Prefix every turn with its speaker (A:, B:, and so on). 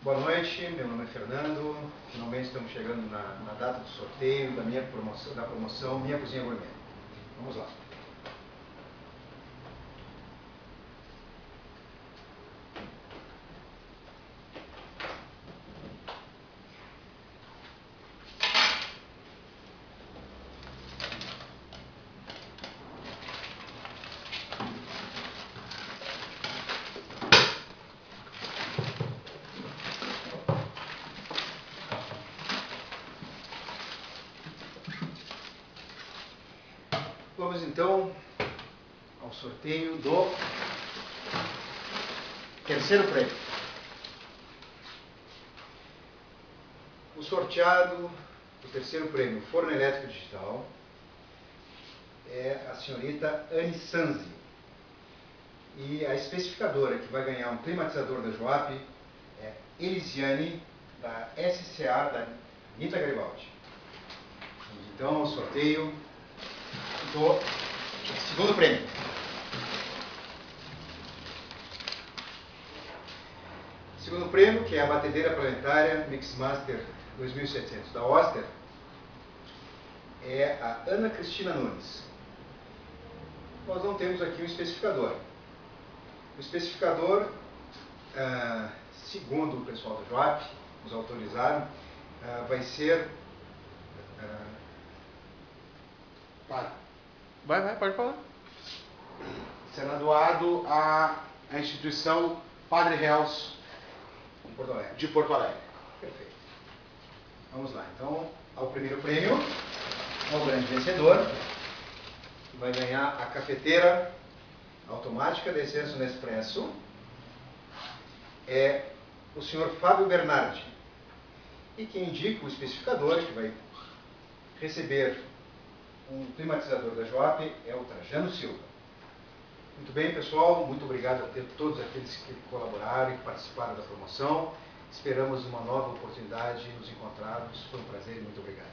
A: Boa noite, meu nome é Fernando. Finalmente estamos chegando na data do sorteio da promoção Minha Cozinha Gourmet. Vamos lá. Vamos então ao sorteio do terceiro prêmio. O sorteado do terceiro prêmio Forno Elétrico Digital é a senhorita Essenza. E a especificadora que vai ganhar um climatizador da Joap é Elisiane, da SCA da Nita Garibaldi. Vamos então ao sorteio do segundo prêmio. Segundo prêmio, que é a Batedeira Planetária Mixmaster 2700 da OSTER, é a Ana Cristina Nunes. Nós não temos aqui um especificador. O especificador, segundo o pessoal da Joap, nos autorizaram, vai ser...
B: Pode falar. Será doado à instituição Padre Reals de Porto Alegre.
A: Perfeito. Vamos lá, então, ao primeiro prêmio, ao grande vencedor, que vai ganhar a cafeteira automática da Essenza NESPRESSO, é o senhor Fábio Bernardi. E quem indica o especificador, que vai receber um climatizador da Joap, é o Trajano Silva. Muito bem, pessoal, muito obrigado a todos aqueles que colaboraram e que participaram da promoção. Esperamos uma nova oportunidade de nos encontrarmos. Foi um prazer e muito obrigado.